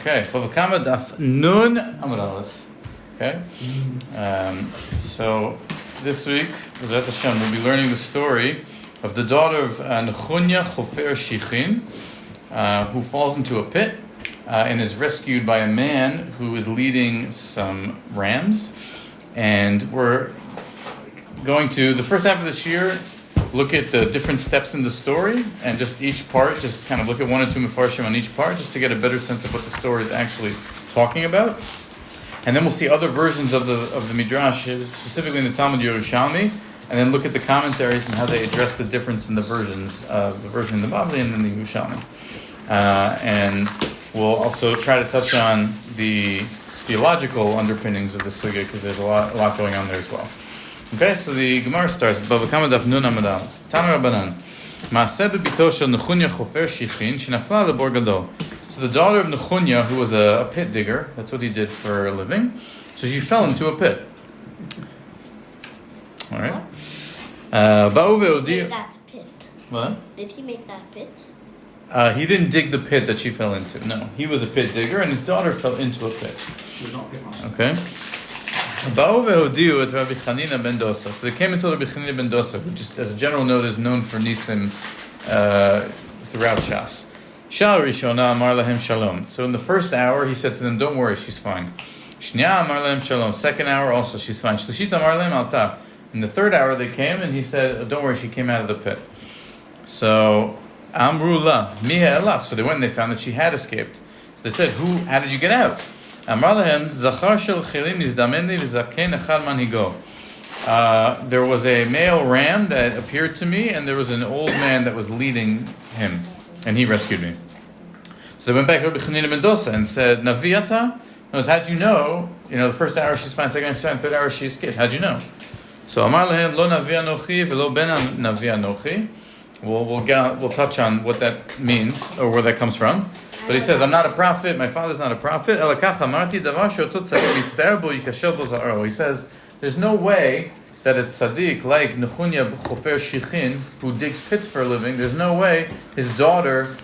Okay, Bava Kamma daf nun amud aleph. Okay, so this week, B'ezrat Hashem, we'll be learning the story of the daughter of Nechunya Chofer Shichin, who falls into a pit and is rescued by a man who is leading some rams. And we're going to, the first half of this year, look at the different steps in the story, and just each part, just kind of look at one or two mefarshim on each part, just to get a better sense of what the story is actually talking about. And then we'll see other versions of the midrash, specifically in the Talmud Yerushalmi, and then look at the commentaries and how they address the difference in the versions, the version in the Bavli and then the Yerushalmi. And we'll also try to touch on the theological underpinnings of the sugya, because there's a lot going on there as well. Okay, so the Gemara starts. Bava Kamma daf nun amud aleph. Tana Rabbanan. Maaseh bebito shel Nechunya chofer shichin shenafla lebor gadol. So the daughter of Nechunya, who was a pit digger, that's what he did for a living. So she fell into a pit. All right. Made that pit. What? Did he make that pit? He didn't dig the pit that she fell into. No, he was a pit digger, and his daughter fell into a pit. She was not pit master. Okay. So they came and told Rabbi Chanina ben Dosa, who just as a general note is known for Nisim throughout Shas. Shal Rishona Amar Lahem Shalom. So in the first hour he said to them, don't worry, she's fine. Shnia Amar Lahem Shalom. Second hour also she's fine. Shlishit Amar Lahem Alta. In the third hour they came and he said, don't worry, she came out of the pit. So Amru La Miha Elach. So they went and they found that she had escaped. So they said, how did you get out? Amar lahem, Zachar shel Rachlim Nizdaman vezaqen echad Mנהיגו. There was a male ram that appeared to me, and there was an old man that was leading him, and he rescued me. So they went back to Rabbi Chanina ben Dosa and said, Naviyata? How'd you know? The first hour she's fine, second hour she's fine, third hour she escaped. How'd you know? So Amar lahem, Lo Navi Anochi velo ben Navi Anochi. We'll touch on what that means, or where that comes from. But he says, I'm not a prophet, my father's not a prophet. He says, there's no way that a tzaddik like Nechunya Chofer Shichin, who digs pits for a living, there's no way his daughter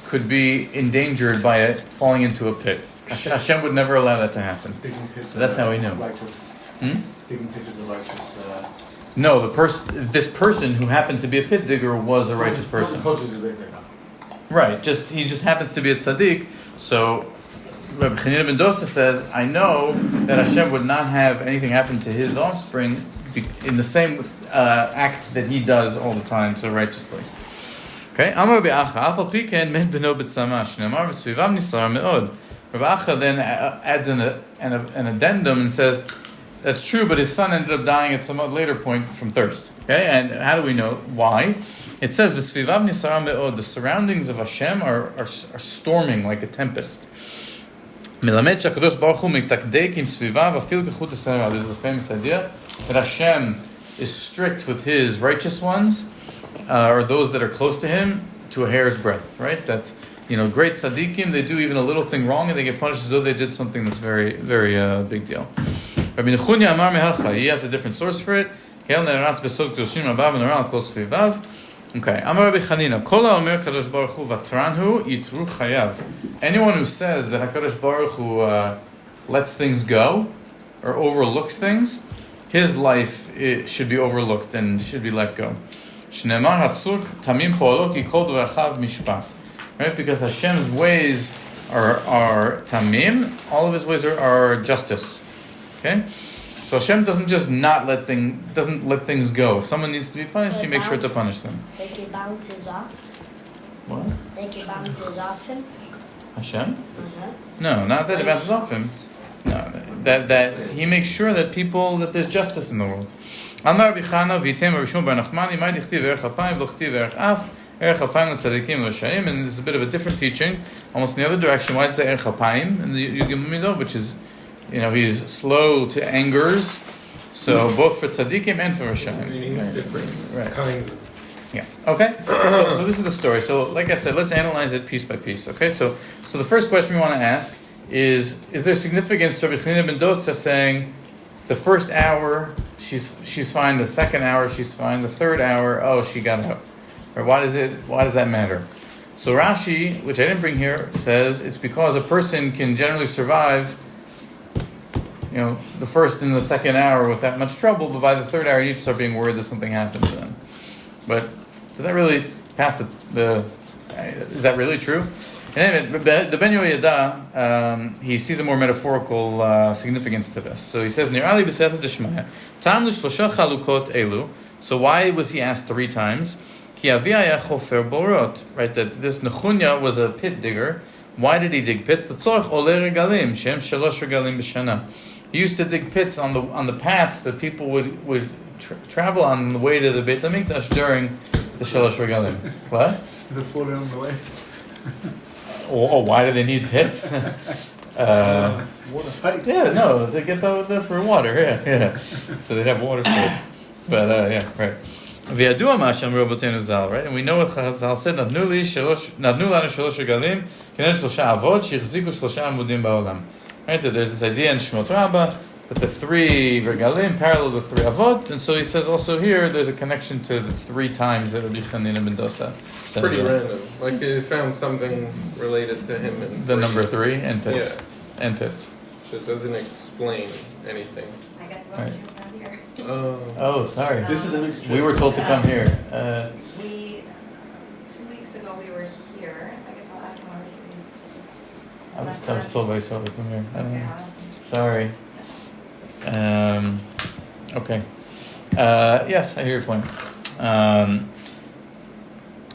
could be endangered by it falling into a pit. Hashem would never allow that to happen. So that's how we know. Digging pits is a righteous... No, this person who happened to be a pit digger was a righteous person. Right, he just happens to be a tzaddik. So Rabbi Chanina ben Dosa says, I know that Hashem would not have anything happen to his offspring in the same act that he does all the time so righteously. Okay, Amar Rabbi Acha, Afal Piken met beno b'tzama, shneimar v'svivav nisar me'od. Rabbi Acha then adds an addendum and says, that's true, but his son ended up dying at some later point from thirst. Okay, and how do we know why? It says, "V'svivav nisara me'od." The surroundings of Hashem are storming like a tempest. Melamed shakadosh baruch hu mitakdek im svivav afil kechut hasera. This is a famous idea that Hashem is strict with His righteous ones, or those that are close to Him, to a hair's breadth. Right? That great tzaddikim, they do even a little thing wrong and they get punished as though they did something that's very, very big deal. Rabbi Nechunya Amar Mehalcha. He has a different source for it. Okay. Amar Rabbi Chanina. Kol ha'omer Kadosh Baruch Hu vatranhu yitru chayav. Anyone who says that HaKadosh Baruch Hu lets things go or overlooks things, his life should be overlooked and should be let go. Shneimar hatzur tamim po'alo ki kol dvarachav mishpat. Right? Because Hashem's ways are tamim. All of His ways are justice. Okay. So Hashem doesn't just doesn't let things go. If someone needs to be punished, He makes sure to punish them. Like it bounces off? What? Like it bounces off Him? Hashem? No, not that it bounces off Him. No, that He makes sure that there's justice in the world. Amar Rabbi Chana v'yitem Rabbi Shmuel bar Nachmani may dichtiv erech hapayim v'lo chtiv erech af erech hapayim l'tzadikim v'rashaim. And this is a bit of a different teaching, almost in the other direction. Why did it say erech hapayim in the Yud Gimel, which is he's slow to angers, so both for tzaddikim and for rashaim. Right. Yeah. Okay. So this is the story. So like I said, let's analyze it piece by piece. Okay. So the first question we want to ask is there significance to Rabbi Chanina ben Dosa saying the first hour she's fine, the second hour she's fine, the third hour she got out, or why does that matter? So Rashi, which I didn't bring here, says it's because a person can generally survive, the first and the second hour without much trouble, but by the third hour you need to start being worried that something happened to them. But does that really pass is that really true? And anyway, the Ben Yehoyada, he sees a more metaphorical significance to this. So he says, Nirali b'seta d'shmaya, tam l'shlosha chalukot elu. So why was he asked 3 times? Ki avi haya chofer borot, right? That this Nechunya was a pit digger. Why did he dig pits? Tzorich oleh regalim, shem shalosh regalim b'shana. He used to dig pits on the paths that people would travel on the way to the Beit HaMikdash during the shalosh regalim. What? The fall on the way. Why do they need pits? Water pipe. Yeah, no, to get for water. Yeah. So they'd have water source. But right. V'yadua ma she'amru rabotenu zal, right? And we know what Chazal said: Nadnu lanu shalosh regalim, k'nei shlosha avod sheichziku shlosha amudim ba'olam. Right? That there's this idea in Shemot Rabbah that the 3 regalim parallel the 3 avot, and so he says also here there's a connection to the 3 times that Rabbi Chanina ben Dosa says. Pretty random. Like they found something related to him in the number 3 and pits. Yeah. And pits. So it doesn't explain anything. I guess the Right. was not here. Oh, sorry. This is an extra. We were told to come here. 2 weeks ago we were here. I guess I'll ask him where I was told by someone to come here. I don't know. Yeah. Sorry. Okay. Yes, I hear your point.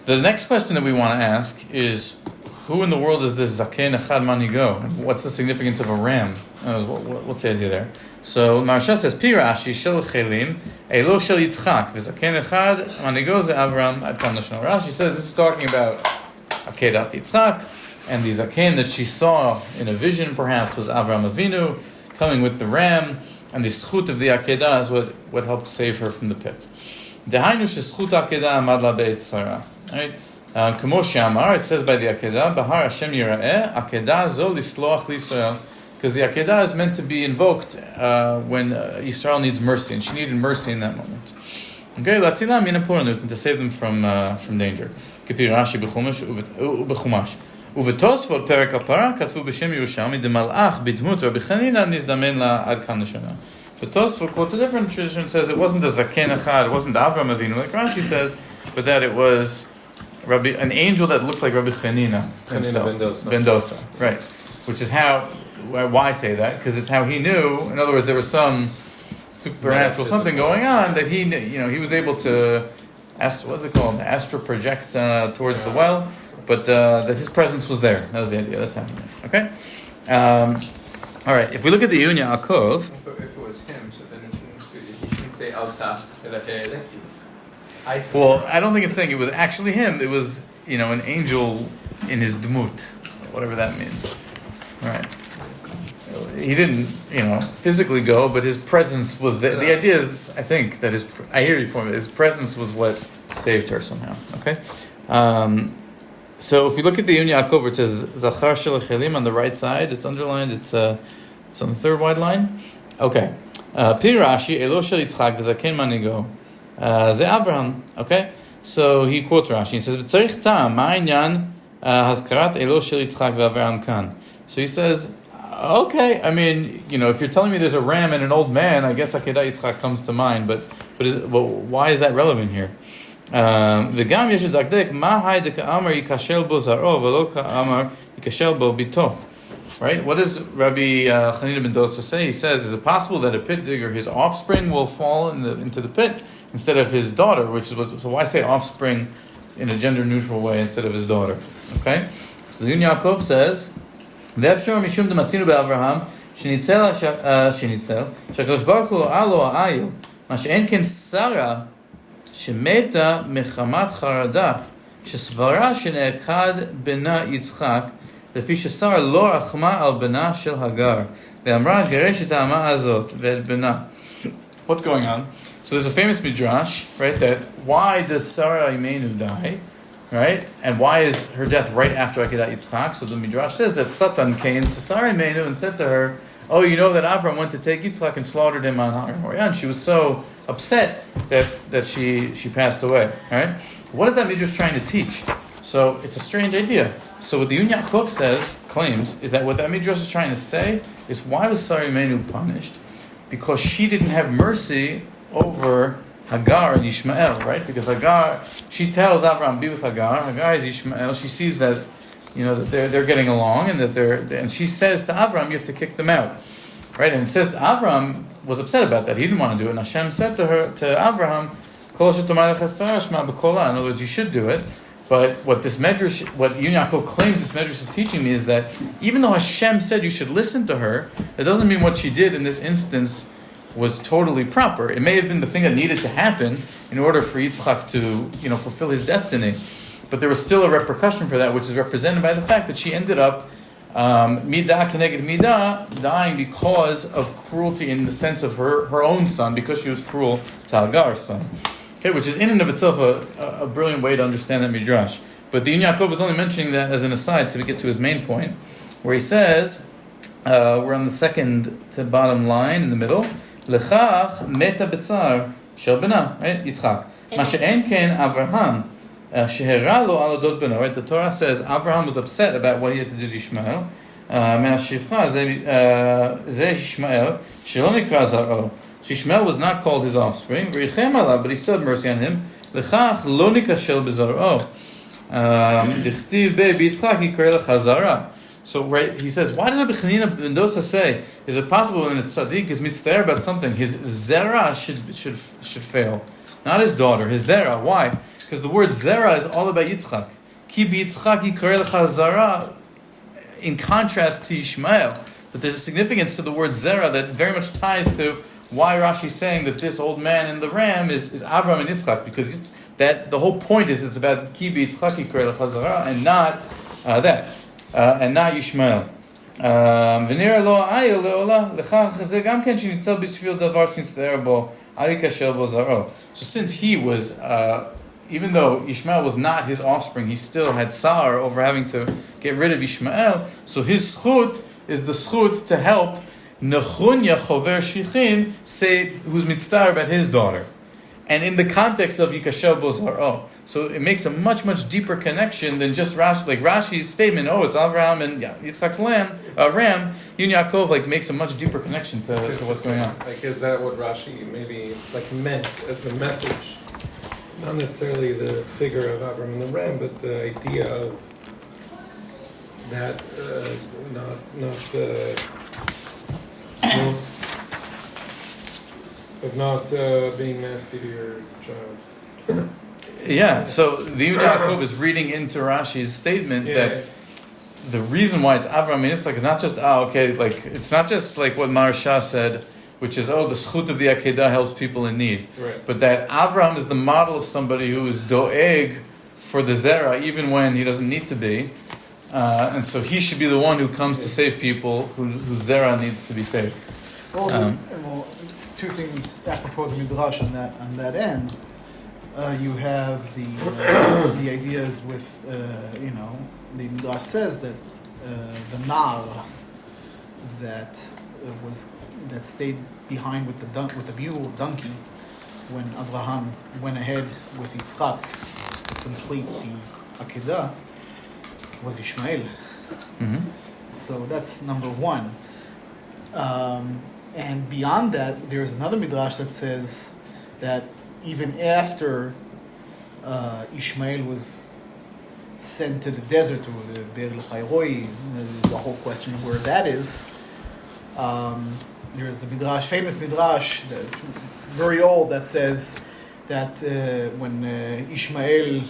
The next question that we want to ask is, who in the world is this Zaken Echad Mנהיגו? And what's the significance of a ram? What's the idea there? So Maharsha says, Pi Rashi shel Rachlim, Elo shel Yitzchak, v'Zaken Echad Mנהיגו ze Avram ad Kam Lashon. Rashi says this is talking about Akedat Yitzchak, and the Zaken that she saw in a vision perhaps was Avram Avinu coming with the ram, and the schut of the Akedah is what helped save her from the pit. Dehainu sheschut Akedah amad la beit Sarah. Right? Kamo she'amar, it says by the Akedah, Bahar Hashem yira'eh, Akedah zo lisloach l'Yisrael. Because the Akedah is meant to be invoked when Yisrael needs mercy, and she needed mercy in that moment. Okay, Latzilam min ha'poranut, and to save them from danger. Kipi Rashi b'chumash. ובתוספות פרק הפרה כתבו בשם ירושלמי דמלאך בדמות רבי חנינא נזדמן לה עד כאן לשנה. Tosfot quotes a different tradition and says it wasn't a Zaken Echad, it wasn't Avram Avinu, like Rashi said, but that it was an angel that looked like Rabbi Chanina himself. Ben Dosa. Right. Which is why I say that, because it's how he knew. In other words, there was some supernatural something going on that he was able to, astral project towards the well. But that his presence was there. That was the idea. That's happening. Okay? All right. If we look at the Yunya Akov... If it was him, so then he shouldn't say Alta. Well, I don't think it's saying it was actually him. It was, an angel in his dmut. Whatever that means. All right. He didn't, physically go, but his presence was there. The idea is, I think, that I hear your point, his presence was what saved her somehow. Okay? So if we look at the Yunya Yaakov, it says Zachar shel Rachlim on the right side. It's underlined. It's on the third wide line. Okay. Pi Rashi Elo shel Yitzchak v'Zaken Mנהיגו ze Avraham. Okay. So he quotes Rashi. He says V'tzarich ta'am ma'inyan hazkarat Elo shel Yitzchak v'Avraham kan. So he says, okay. I mean, if you're telling me there's a ram and an old man, I guess Akedah Yitzchak comes to mind. But why is that relevant here? וגם יש לדקדק מה היי דקאמר ייכשל בו זרעו ולא כאמר ייכשל בו ביתו. Right? What does Rabbi Chanina ben Dosa say? He says, is it possible that a pit digger, his offspring will fall into the pit instead of his daughter? So why say offspring in a gender-neutral way instead of his daughter? Okay? So the Yunya Yaakov says, ואפשר משום דמצינו באברהם שניצל שהקדוש ברוך הוא ראה לו העיל מה שאין כן שרה שמתה מחמת חרדה, שסברה שנעקד בנה יצחק, לפי ששרה לא רחמה על בנה של הגר, ואמרה גרש את האמה הזאת ואת בנה. What's going on? So there's a famous midrash, right, that why does Sarah Imenu die, right? And why is her death right after Akedat Yitzchak? So the midrash says that Satan came to Sarah Imenu and said to her, oh, you know that Avram went to take Yitzchak and slaughtered him on Har Moriah, and she was so upset that she passed away. Right? What is that midrash trying to teach? So it's a strange idea. So what the Yun Yaakov claims, is that what that Midrash is trying to say is, why was Sarah Imeinu punished? Because she didn't have mercy over Hagar and Ishmael, right? Because Hagar, she tells Abraham, be with Hagar. Hagar is Ishmael. She sees that, that they're getting along, and and she says to Abraham, you have to kick them out, right? And it says that Abraham was upset about that. He didn't want to do it. And Hashem said to Abraham, in other words, you should do it. But what Yun Yaakov claims this Medrash is teaching me is that even though Hashem said you should listen to her, that doesn't mean what she did in this instance was totally proper. It may have been the thing that needed to happen in order for Yitzchak to, fulfill his destiny. But there was still a repercussion for that, which is represented by the fact that she ended up midah keneged midah, dying because of cruelty in the sense of her own son, because she was cruel to Hagar's son. Okay, which is in and of itself a brilliant way to understand that midrash. But the Yun Yaakov is only mentioning that as an aside to get to his main point, where he says, we're on the second to bottom line in the middle, Lechach meta betzar shel bena, right? Yitzchak. Ma she'en ken Avraham, shehera lo al adot beno, right? The Torah says Avraham was upset about what he had to do to Ishmael. Me'ashivcha ze Ishmael, shelo nikra zar'o. So Ishmael was not called his offspring, v'yichem alav, but he still had mercy on him. Lechach lo nikashel bezar'o. Dichtiv be b'Yitzchak yikra lechazara. So, right, he says, why does Rabbi Chanina ben Dosa say, is it possible when a tzaddik is mitzvah about something, his zera should fail? Not his daughter, his zera. Why? Because the word zera is all about Yitzchak. Ki b'Yitzchak yikareh lecha zara, in contrast to Ishmael. But there's a significance to the word zera that very much ties to why Rashi is saying that this old man in the ram is Abraham and Yitzchak, because that the whole point is it's about ki b'Yitzchak yikareh lecha zara, and not that. And not Yishmael. V'nira lo ayil le'ola lechach ze gam ken shenitzal b'shvil davar shenitzter bo ari kasher bo zaro. So since he was, even though Ishmael was not his offspring, he still had tsar over having to get rid of Ishmael. So his schut is the schut to help Nechunya chover shichin, say who's mitzvah about his daughter, and in the context of Yikashel bo zaro. So it makes a much, much deeper connection than just Rashi's statement, it's Avraham and Yitzchak's ram. Yun Yaakov makes a much deeper connection to what's going on. Is that what Rashi maybe meant as the message? Not necessarily the figure of Avraham and the ram, but the idea of that, not being nasty to your child. Yeah, so the Yun Yaakov is reading into Rashi's statement that the reason why it's Avraham and Yitzchak is not just it's not just like what Maharsha said, which is the schut of the Akedah helps people in need, right. But that Avraham is the model of somebody who is doeg for the zera even when he doesn't need to be, and so he should be the one who comes to save people whose zera needs to be saved. Well, two things apropos the midrash on that end. You have the ideas with, the Midrash says that the Nar that stayed behind with the mule donkey when Avraham went ahead with Yitzchak to complete the Akedah was Ishmael. Mm-hmm. So that's number one. And beyond that, there's another Midrash that says that even after Ishmael was sent to the desert, or the Be'er L'Chayroi, there's a whole question of where that is. There's a midrash, famous midrash, very old, that says that when Ishmael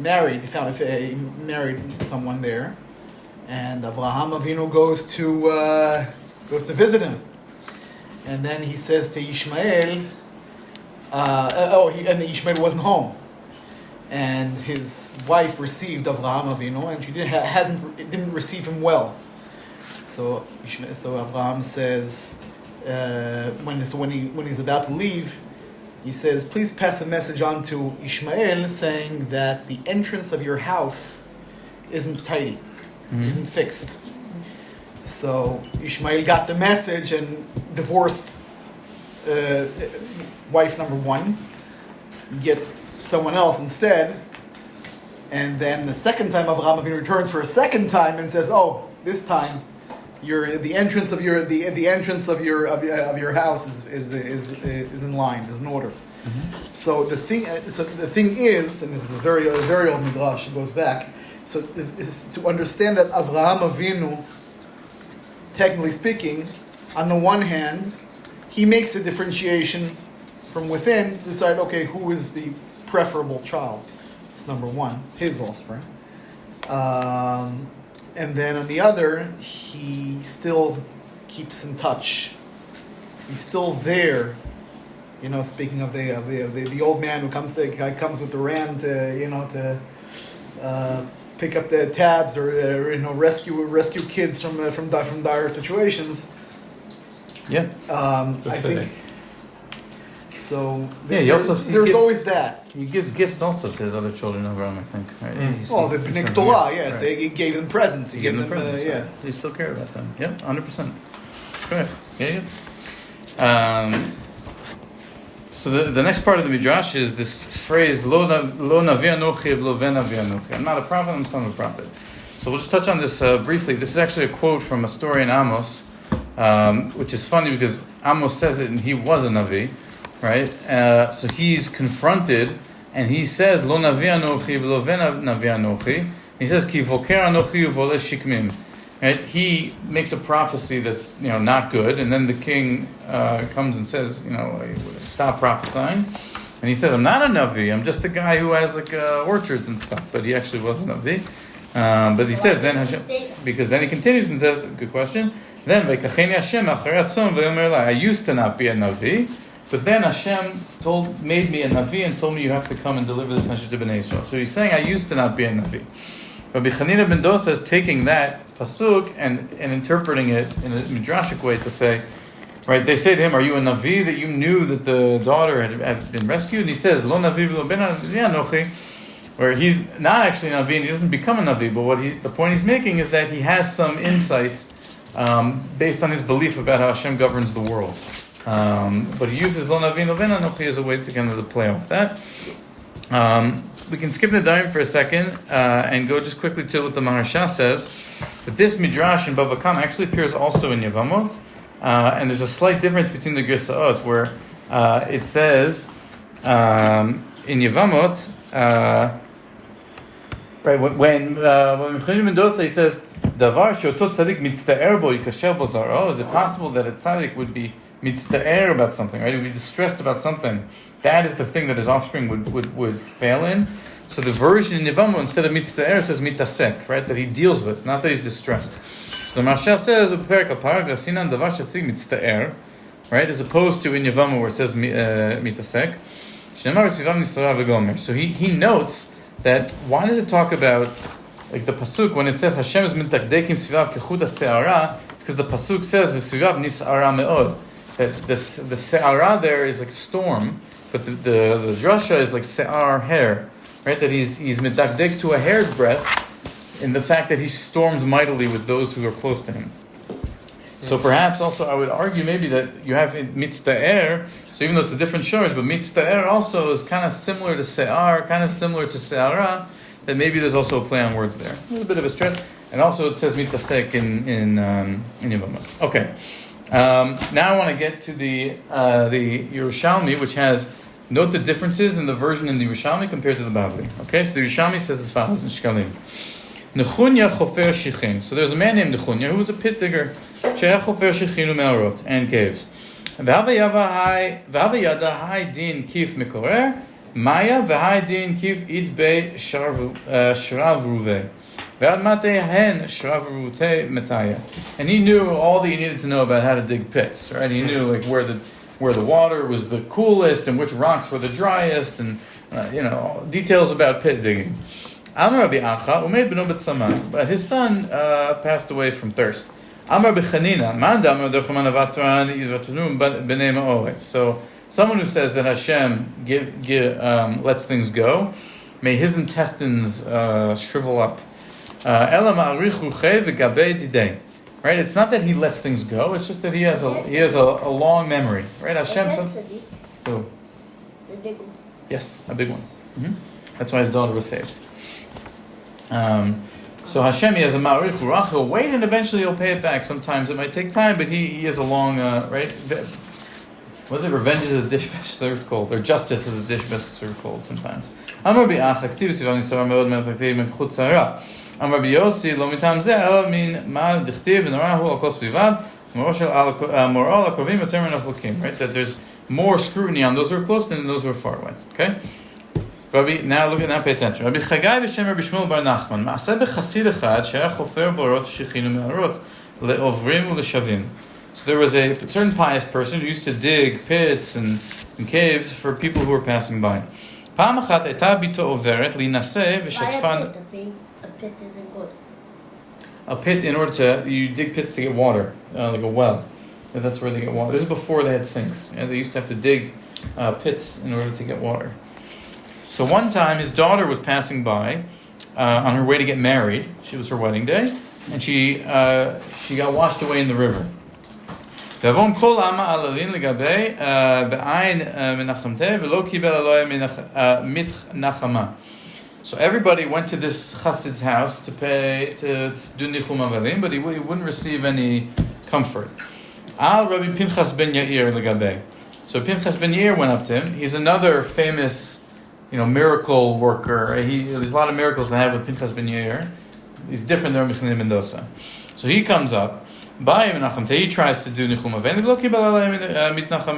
married someone there, and Avraham Avinu goes to visit him, and then he says to Ishmael, and Ishmael wasn't home, and his wife received Avraham Avinu, and she didn't receive him well. So Avraham says, when he's about to leave, he says, please pass a message on to Ishmael saying that the entrance of your house isn't tidy, isn't fixed. So Ishmael got the message and divorced wife number one, gets someone else instead, And then the second time Avraham Avinu returns for a second time and says, "Oh, this time, the entrance of your house is in line, is in order." Mm-hmm. So the thing is, and this is a very old midrash. It goes back. So to understand that Avraham Avinu, technically speaking, on the one hand, he makes a differentiation from within to decide, okay, who is the preferable child? It's number one, his offspring. And then on the other, he still keeps in touch. He's still there. Speaking of the old man who comes with the ram to pick up the tabs or rescue kids from dire situations. Yeah. I think so. There's always that. He gives gifts also to his other children, Avraham, I think. Right? The Bnei Torah, yes, right. He gave them presents. He gave them presents. yes. He still cared about them. Yeah, 100%. Correct. Yeah. So the next part of the midrash is this phrase "Lo navi anochi v'lo ven navi anochi." I'm not a prophet. I'm the son of a prophet. So we'll just touch on this briefly. This is actually a quote from a story in Amos, which is funny because Amos says it and he was a navi, right? So he's confronted and he says "Lo navi anochi v'lo ven navi anochi." He says "Ki voker anochi uvole shikmim." Right? He makes a prophecy that's not good, and then the king comes and says, stop prophesying. And he says, I'm not a navi. I'm just a guy who has orchards and stuff. But he actually was a navi. But he says then Hashem, because then he continues and says, good question. Then I used to not be a navi, but then Hashem made me a navi and told me you have to come and deliver this message to Bnei Israel. So he's saying I used to not be a navi. Rabbi Chanina ben Dosa is taking that pasuk and interpreting it in a midrashic way to say, right? They say to him, "Are you a navi that you knew that the daughter had been rescued?" And he says, "Lo navi v'lo ben anochi," where he's not actually a navi and he doesn't become a navi. But the point he's making is that he has some insight based on his belief about how Hashem governs the world. But he uses "Lo navi v'lo ben anochi" as a way to kind of play off that. We can skip the dime for a second and go just quickly to what the Maharsha says. That this midrash in Bava Kamma actually appears also in Yevamot, and there's a slight difference between the Gersaot where it says in Yevamot, right when Mechaniah ben Dosa he says, "Davar sheotot tzadik mitzta'er bo yikasher bo zaro." Is it possible that a tzadik would be mitzta'er about something, right? He would be distressed about something. That is the thing that his offspring would fail in. So the version in Yevamot, instead of mitzta'er, says mitasek, right? That he deals with, not that he's distressed. So the Maharsha says, right? As opposed to in Yevamot where it says mitasek. So he notes that, why does it talk about, like the pasuk, when it says Hashem is mitakdekim svivav kechut ha'se'ara, because the pasuk says, v'svivav nis'ara me'od. That the se'ara there is like storm, but the drasha is like se'ar, hair, right? That he's medakdek to a hair's breadth in the fact that he storms mightily with those who are close to him. So perhaps also I would argue maybe that you have mitzta'er, so even though it's a different shorish, but mitzta'er also is kind of similar to se'ar, kind of similar to se'ara, that maybe there's also a play on words there. A little bit of a stretch. And also it says mitasek in Yevamot. Okay. Now I want to get to the Yerushalmi, which has, note the differences in the version in the Yerushalmi compared to the Bavli. Okay, so the Yerushalmi says as follows in Shkalim. Nechunya chofer shichin. So there's a man named Nechunya who was a pit digger. She'eh chofer shichin u'me'orot, and caves. V'hava yada hai din kif mikorer, maya v'hai din kif idbe shrav ruveh. And he knew all that you needed to know about how to dig pits, right? He knew like where the water was the coolest and which rocks were the driest, and details about pit digging. But his son passed away from thirst. So someone who says that Hashem lets things go, may his intestines shrivel up. Right? It's not that he lets things go. It's just that he has a long memory. Right? Hashem. Who? The big one. Yes, a big one. Mm-hmm. That's why his daughter was saved. So Hashem, he has a ma'arich urach. He'll wait and eventually he'll pay it back. Sometimes it might take time, but he has a long, right? What is it? Revenge is a dish best served cold, or justice is a dish best served cold sometimes. Amar bi'ach, aktiv sivan yisar me'od me'ataktiv men chut tzara. Amar bi'yosi, lo mitam zeh, ela min ma dichtiv, v'norahu al kos vivad, moral akrovim yoter min achlokim. Right? That there's more scrutiny on those who are close than those who are far away. Okay? Rabbi, now look at that, pay attention. Rabbi Chagai b'shem Rabbi Shmuel bar Nachman, ma'aseh b'chasid echad, she'ach chofer borot shechinu me'arot, le'ovrim u'l'shavim. So there was a certain pious person who used to dig pits and caves for people who were passing by. פעם אחת הייתה ביתו עוברת להינשא ושטפן... A pit isn't good. A pit, in order to... You dig pits to get water, like a well. And that's where they get water. This is before they had sinks. And they used to have to dig pits in order to get water. So one time his daughter was passing by on her way to get married. She was her wedding day. And she got washed away in the river. So everybody went to this chassid's house to do nichum avalim, but he wouldn't receive any comfort. Al Rabbi Pinchas ben Yair legabe. So Pinchas ben Yair went up to him. He's another famous, miracle worker. There's a lot of miracles that have with Pinchas ben Yair. He's different than Rabbi Mendoza. So he comes up. He tries to do nichum avalim,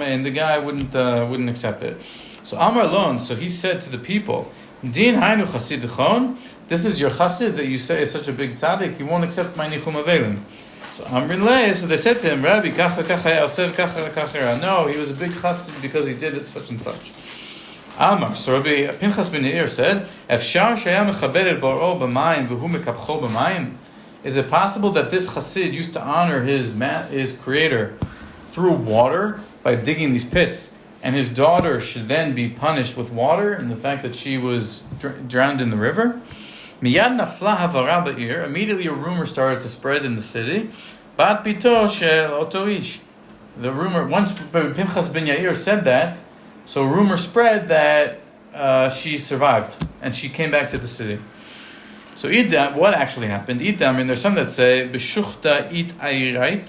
and the guy wouldn't accept it. So Amar Lon, so he said to the people, Din hainu chasid dechon. This is your chassid that you say is such a big tzaddik. He won't accept my nichum avalim. So Amrin le. So they said to him, Rabbi, kacha kacha osef kacha kacha. No, he was a big chassid because he did it such and such. Amar. So Rabbi Pinchas ben Yair said, Efshar sheyam mechabed el baro b'mayim v'hu mekapcho b'mayim. Is it possible that this chassid used to honor his creator through water by digging these pits, and his daughter should then be punished with water in the fact that she was drowned in the river? Miyad nafla havara ba'ir. Immediately a rumor started to spread in the city. Bat bito shel oto ish. The rumor, once Pinchas ben Yair said that, so rumor spread that she survived and she came back to the city. So what actually happened? There's some that say b'shuchta it ayrait,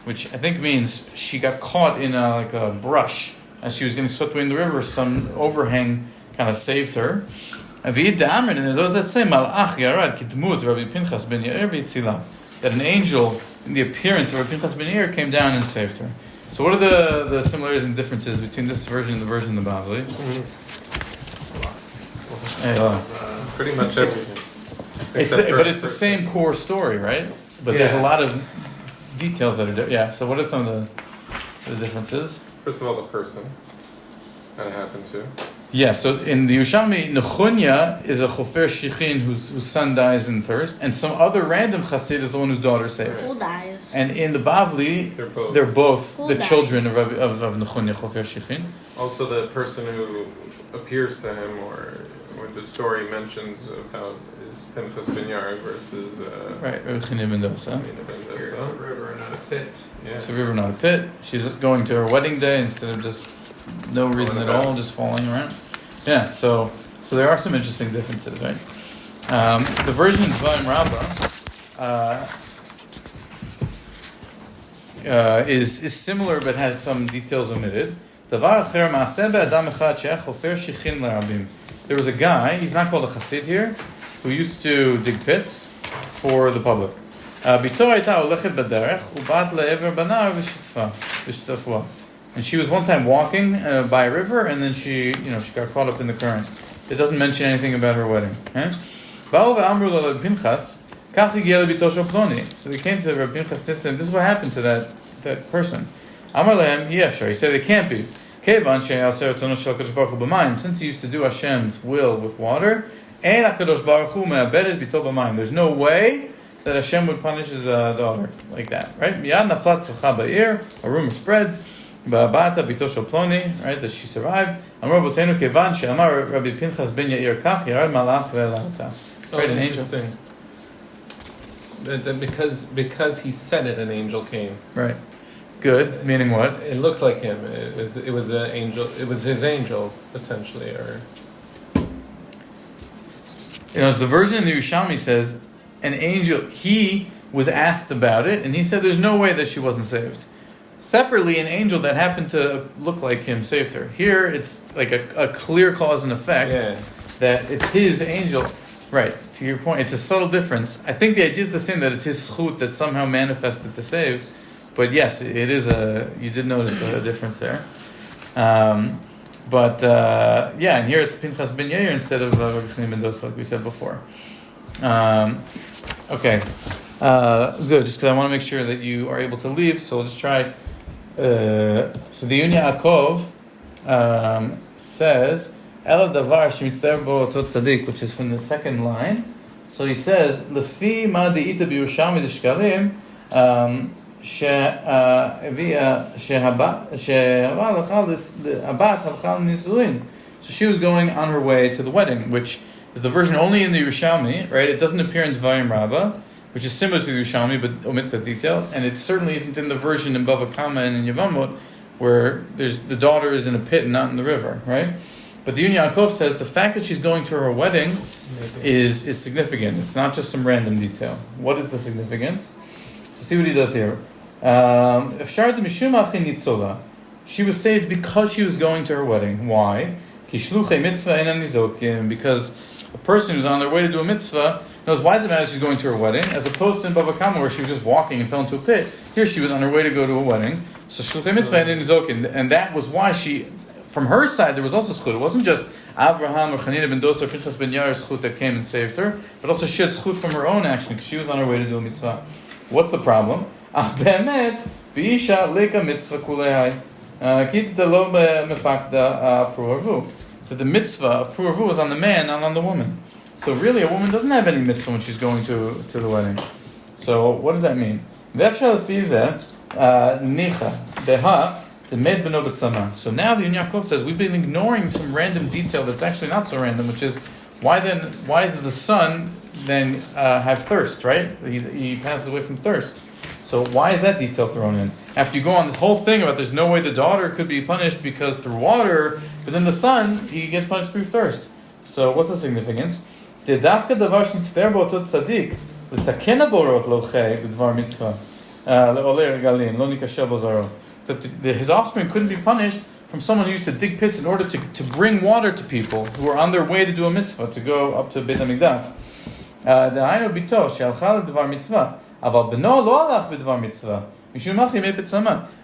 which I think means she got caught in a brush as she was getting swept away in the river. Some overhang kind of saved her. And those that say malach yarad kitmut Rabbi Pinchas ben Yair v'yitzila, that an angel in the appearance of Rabbi Pinchas ben Yair came down and saved her. So what are the similarities and differences between this version and the version in the Bavli? Pretty much everything. But it's the same core story, right? But there's a lot of details that are different. Yeah, so what are some of the differences? First of all, the person that it happened to. Yeah, so in the Yerushalmi, Nechunya is a chofer shichin whose son dies in thirst, and some other random chassid is the one whose daughter saved. Who dies? And in the Bavli, they're both the children of Nechunya, chofer shichin. Also, the person who appears to him, or the story mentions of how is Pinchas ben Yair versus right, Rabbi Mendoza. It's a river, not a pit. Yeah. It's a river, not a pit. She's going to her wedding day instead of just no reason at all, just falling around. Yeah, so there are some interesting differences, right? The version in Zvaim Rabbah is similar but has some details omitted. There was a guy, he's not called a chassid here, who used to dig pits for the public. And she was one time walking by a river, and then she got caught up in the current. It doesn't mention anything about her wedding. So they came to Rabbi Pinchas and this is what happened to that person. He said it can't be. Since he used to do Hashem's will with water, there's no way that Hashem would punish his daughter like that, right? A rumor spreads, right, that she survived. Right, an angel. That because he said it, an angel came. Right. Good, meaning what? It looked like him. It was an angel. It was his angel, essentially, or. The version in the Yerushalmi says an angel. He was asked about it, and he said there's no way that she wasn't saved. Separately, an angel that happened to look like him saved her. Here, it's like a clear cause and effect that it's his angel. Right, to your point, it's a subtle difference. I think the idea is the same, that it's his schut that somehow manifested to save. But yes, it is you did notice a difference there. And here it's Pinchas ben Yair instead of Rachlim ben Dosa, like we said before. Okay, good, just because I want to make sure that you are able to leave, so we'll just try. So the Yunya Akov says, Ela davar shemitzter bo tot tzadik, which is from the second line. So he says, Lefi ma de'ita b'Yerushalmi d'shkalim, so she was going on her way to the wedding, which is the version only in the Yerushalmi, right? It doesn't appear in Dvarim Rabbah, which is similar to the Yerushalmi, but omits that detail, and it certainly isn't in the version in Bava Kamma and in Yevamot, where the daughter is in a pit and not in the river, right? But the Yunya Yaakov says the fact that she's going to her wedding is significant. It's not just some random detail. What is the significance? So see what he does here. She was saved because she was going to her wedding. Why? Because a person who's on their way to do a mitzvah knows, why does it matter if she's going to her wedding, as opposed to in Bava Kamma where she was just walking and fell into a pit. Here she was on her way to go to a wedding. So shluchei mitzvah and nizokin, and that was why she, from her side, there was also schut. It wasn't just Avraham or Chanina ben Dosa or Pinchas ben Yair's schut that came and saved her, but also she had schut from her own action because she was on her way to do a mitzvah. What's the problem? That the mitzvah of Purvu is on the man, not on the woman. So really, a woman doesn't have any mitzvah when she's going to the wedding. So what does that mean? So now the Yunya Yaakov says we've been ignoring some random detail that's actually not so random, which is why did the son then have thirst, right? He passes away from thirst. So why is that detail thrown in? After you go on this whole thing about there's no way the daughter could be punished because through water, but then the son, he gets punished through thirst. So what's the significance? His offspring couldn't be punished from someone who used to dig pits in order to bring water to people who were on their way to do a mitzvah, to go up to Beit HaMikdash.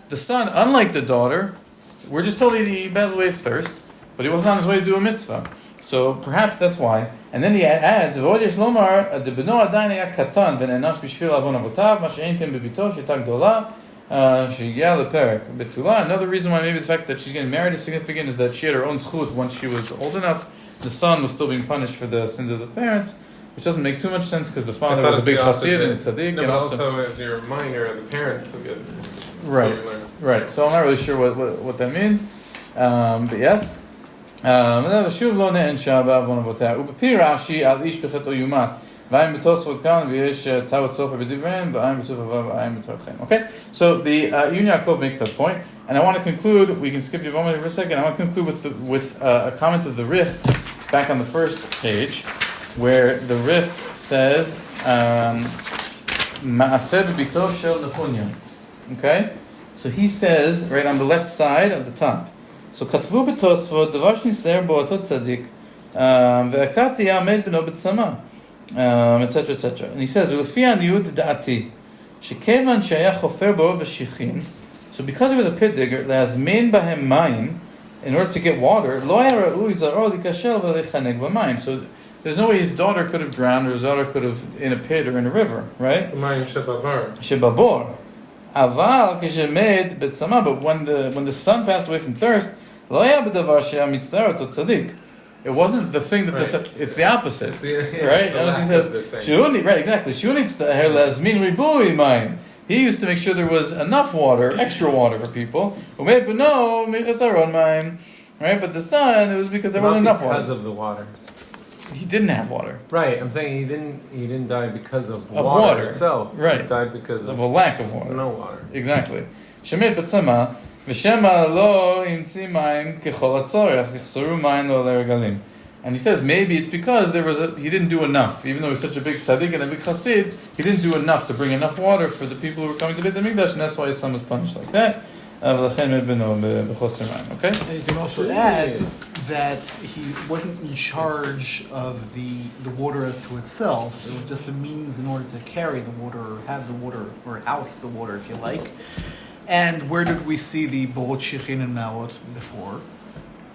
The son, unlike the daughter, we're just told he passed away of thirst, but he wasn't on his way to do a mitzvah. So perhaps that's why. And then he adds, another reason why maybe the fact that she's getting married is significant is that she had her own schut once she was old enough. The son was still being punished for the sins of the parents, which doesn't make too much sense because the father was a big chassid and it's tzaddik. No, and but also as you're a minor, the parents will get... Right. So I'm not really sure what that means. But yes. שוב לא נענשה בעוון אבותיה. ובפי רש"י על איש בחטאו יומת. ועין בתוספות כאן ויש טעות סופר בדבריהם ועין בתוספות ועין בתוכן. Okay? So the Yunya Yaakov makes that point, and I want to conclude, we can skip Yevamot for a second, I want to conclude with a comment of the Rif back on the first page, where the Rif says, Ma'aseh b'bito shel Nehunya. Okay? So he says, right on the left side of the top, so כתבו בתוספות דבר שנסתר בו אותו צדיק והכת יעמד בנו בצמא, etc. etc. And he says, ולפי עניות דעתי שכיוון שהיה חופר בו ושיחין, so because he was a pit digger, להזמין בהם מים in order to get water, לא היה ראוי זרעו להיכשל ולהיחנק במים. So there's no way his daughter could have drowned or his daughter could have in a pit or in a river, right? מים שבבור. אבל כשמת בצמא, but when the son passed away from thirst, לא היה בדבר שהמצטער אותו צדיק. It wasn't the thing that it's the opposite, right? As he says, right, exactly. He used to make sure there was enough water, extra water for people. Right? But the son, it was because there wasn't enough water. Because of the water. He didn't have water. Right, I'm saying he didn't die because of water itself. Right. He died because of a lack of water. No water. Exactly. שמת בצמא, ושמא לא המציא מים ככל הצורך, יחסרו מים לא לרגלים. And he says maybe it's because he didn't do enough. Even though he's such a big tzaddik and a big chassid, he didn't do enough to bring enough water for the people who were coming to Beit HaMikdash, and that's why his son was punished like that. Okay? You can also add that he wasn't in charge of the water as to itself. It was just a means in order to carry the water, or have the water, or house the water, if you like. And where did we see the Borot Shichin and Ma'ot before?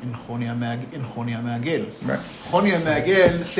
In Choni HaMe'agel. Right. Choni HaMe'agel is